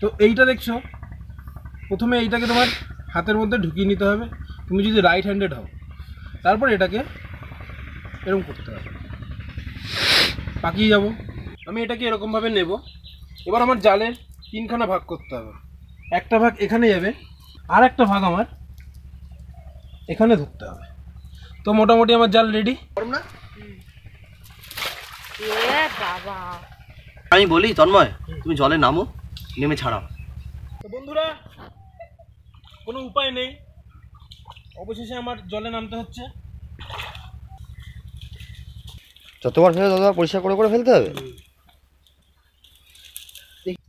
তো এইটা দেখছো, প্রথমে এইটাকে তোমার হাতের মধ্যে ঢুকিয়ে নিতে হবে। তুমি যদি রাইট হ্যান্ডেড হও, তারপর এটাকে এরকম করতে হবে, পাকিয়ে যাব। আমি এটাকে এরকমভাবে নেব। এবার আমার জালের তিনখানা ভাগ করতে হবে। একটা ভাগ এখানে যাবে, আর একটা ভাগ আমার এখানে ধরতে হবে। তো মোটামুটি আমার জাল রেডি। না আমি বলি তন্ময়, তুমি জলে নামো, নেমে ছাড়াও। তো বন্ধুরা, কোনো উপায় নেই, অবশেষে আমার জলে নামতে হচ্ছে। যতবার ফেলে ততবার পরিষ্কার করে করে ফেলতে হবে।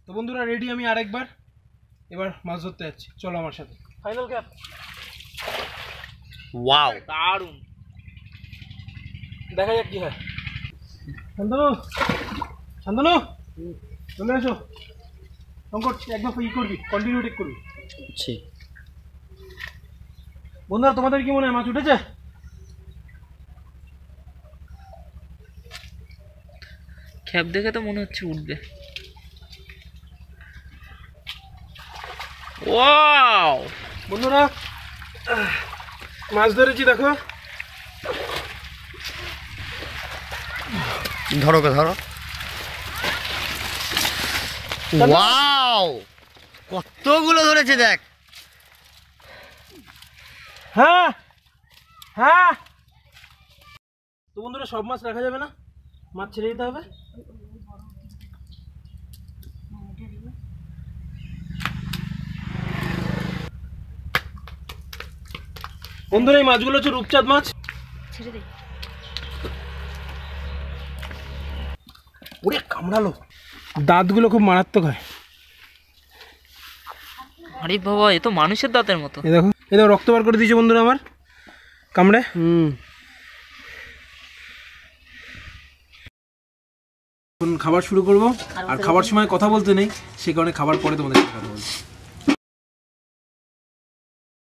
তো বন্ধুরা রেডি আমি আরেকবার। এবার মাছ ধরতে যাচ্ছি, চলো আমার সাথে। Final cap. ওয়াও, দারুণ। দেখা যাক কি হয়। শান্তনু, শান্তনু চলে আসো। সংকট একদম ই করবি, কন্টিনিউ টেক করবি। বন্ধুরা তোমাদের কি মনে হয় মাছ উঠেছে? খ্যাপ দেখে তো মনে হচ্ছে উঠবে। ওয়াও বন্ধুরা মাছ ধরেছি, দেখো। ধরো ধরো। ওয়াও, কতগুলো ধরেছে দেখ। হ্যাঁ হ্যাঁ। তো বন্ধুরা সব মাছ রাখা যাবে না, মাছ ছেড়ে দিতে হবে। বন্ধুরা এই মাছগুলো হচ্ছে রূপচাঁদ মাছ। ওরে কামড়ালো, দাঁতগুলো খুব মারাত্মক হয়। আরে বাবা, এ তো মানুষের দাঁতের মতো। এই দেখো, এই দেখো রক্ত বার করে দিয়েছে বন্ধুরা আমার কামড়ে। এখন খাবার শুরু করব, আর খাবার সময় কথা বলতে নেই, সে কারণে খাবার পরে তোমাদের সাথে কথা বলছি।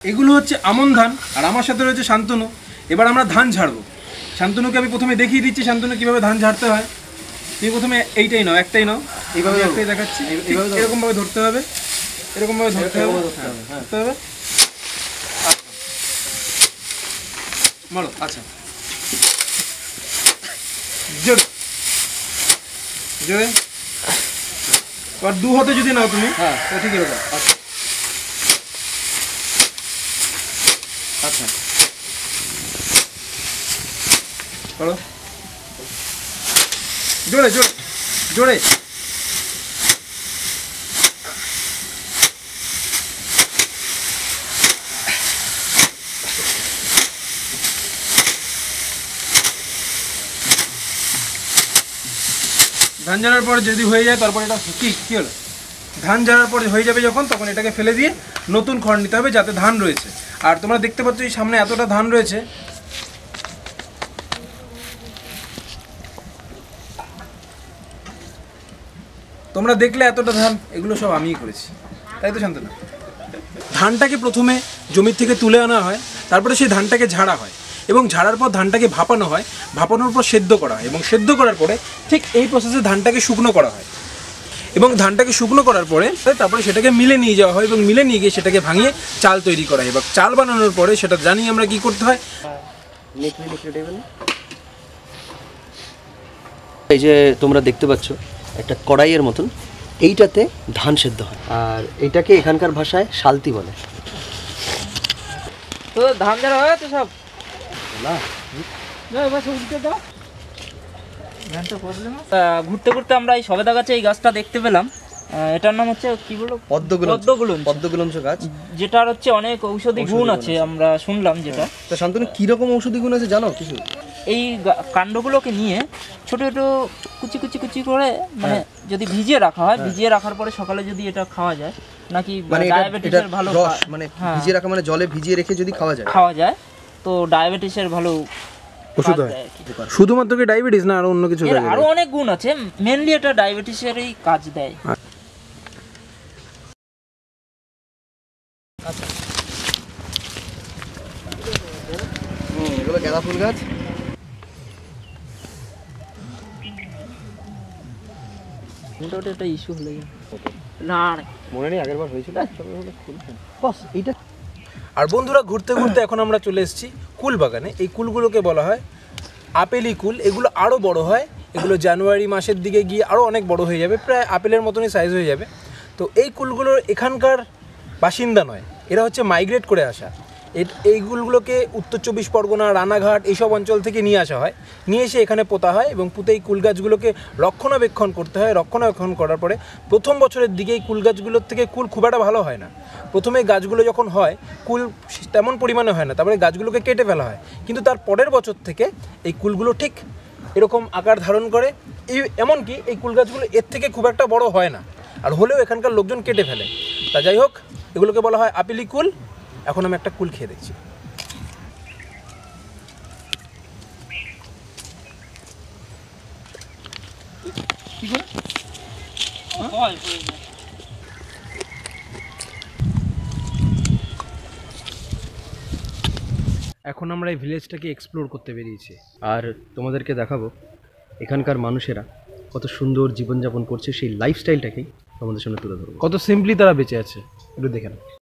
এগুলো হচ্ছে আমন ধান, আর আমার সাথে রয়েছে শান্তনু। এবার আমরা ধান ঝাড়বো। শান্তনুকে আমি প্রথমে দেখিয়ে দিচ্ছি শান্তনু কিভাবে ধান ঝাড়তে হয়। তুমি প্রথমে এইটাই নাও, একটাই নাও, এইভাবে একটাই দেখাচ্ছি। এরকম ভাবে ধরতে হবে, এরকম ভাবে ধরতে হবে, ধরতে হবে। মারো। আচ্ছা, জোরে জোরে। আর দু হাতে যদি নাও তুমি, হ্যাঁ ঠিক এরকম। আচ্ছা আচ্ছা, করো জোরে জোরে জোরে। ধান ঝাড়ার পরে যদি হয়ে যায়, তারপর এটা কি হলো, ধান ঝাড়ার পরে হয়ে যাবে যখন, তখন এটাকে ফেলে দিয়ে নতুন খড় নিতে হবে, যাতে ধান রয়েছে। আর তোমরা দেখতে পাচ্ছ এই সামনে এতটা ধান রয়েছে। তোমরা দেখলে এতটা ধান, এগুলো সব আমিই করেছি, তাই তো শান্তনু? ধানটাকে প্রথমে জমির থেকে তুলে আনা হয়, তারপরে সেই ধানটাকে ঝাড়া হয়, এবং ঝাড়ার পর ধানটাকে ভাপানো হয়, ভাপানোর পর সেদ্ধ করা হয়, এবং সেদ্ধ করার পরে ঠিক এই প্রসেসে ধানটাকে শুকনো করা হয়, এবং ধানটাকে শুকনো করার পরে তারপরে সেটাকে মিলে নিয়ে যাওয়া হয়, এবং মিলে নিয়ে গিয়ে সেটাকে ভাঙিয়ে চাল তৈরি করা হয়। এবং চাল বানানোর পরে সেটা জানি আমরা কি করতে হয়। এই যে তোমরা দেখতে পাচ্ছ একটা কড়াইয়ের মতন, এইটাতে ধান সেদ্ধ হয়, আর এটাকে এখানকার ভাষায় শালতি বলে। তো ধান ঝাড়া হয়ে গেছে সব না, ঘুরতে ঘুরতে আমরা এই সবেদা গাছে এই গাছটা দেখতে পেলাম। এটার নাম হচ্ছে কি বলবো, পদ্মগুলঞ্চ গাছ, যেটার হচ্ছে অনেক ঔষধি গুণ আছে আমরা শুনলাম। যেটা তো শান্তনু কিরকম ঔষধি গুণ আছে জানো কিছু? এই কাণ্ডগুলোকে নিয়ে ছোট ছোট কুচি কুচি কুচি করে, মানে যদি ভিজিয়ে রাখা হয়, ভিজিয়ে রাখার পরে সকালে যদি এটা খাওয়া যায়, নাকি ডায়াবেটিসের ভালো, মানে ভিজিয়ে রাখা মানে জলে ভিজিয়ে রেখে যদি খাওয়া যায় তো ডায়াবেটিসের ভালো ওষুধ হয়। শুধুমাত্র কি ডায়াবেটিস না, আরো অন্য কিছু? আরো অনেক গুণ আছে, মেনলি এটা ডায়াবেটিসেরই কাজ দেয়। এগুলো গাঁদা ফুল গাছ। মোটামুটি একটা ইস্যু হলে না মনে নেই আগের বার হয়েছিল বস এইটা। আর বন্ধুরা ঘুরতে ঘুরতে এখন আমরা চলে এসেছি কুল বাগানে। এই কুলগুলোকে বলা হয় আপেলি কুল। এগুলো আরও বড় হয়, এগুলো জানুয়ারি মাসের দিকে গিয়ে আরও অনেক বড় হয়ে যাবে, প্রায় আপেলের মতনই সাইজ হয়ে যাবে। তো এই কুলগুলো এখানকার বাসিন্দা নয়, এরা হচ্ছে মাইগ্রেট করে আসা। এই কুলগুলোকে উত্তর 24 পরগনা, রানাঘাট এইসব অঞ্চল থেকে নিয়ে আসা হয়, নিয়ে এসে এখানে পোতা হয় এবং পুঁতে এই কুল গাছগুলোকে রক্ষণাবেক্ষণ করতে হয়। রক্ষণাবেক্ষণ করার পরে প্রথম বছরের দিকে এই কুল গাছগুলোর থেকে কুল খুব একটা ভালো হয় না। প্রথমে গাছগুলো যখন হয় কুল তেমন পরিমাণে হয় না, তারপরে গাছগুলোকে কেটে ফেলা হয়। কিন্তু তার পরের বছর থেকে এই কুলগুলো ঠিক এরকম আকার ধারণ করে। এমনকি এই কুল গাছগুলো এর থেকে খুব একটা বড় হয় না, আর হলেও এখানকার লোকজন কেটে ফেলে। তা যাই হোক, এগুলোকে বলা হয় আপেলি কুল। এখন আমি একটা কুল খেয়ে দেখছি। এখন আমরা এই ভিলেজটাকে এক্সপ্লোর করতে বেরিয়েছি, আর তোমাদেরকে দেখাবো এখানকার মানুষেরা কত সুন্দর জীবনযাপন করছে, সেই লাইফস্টাইলটাকেই তোমাদের সামনে তুলে ধরবো। কত সিম্পলি তারা বেঁচে আছে একটু দেখে নাও।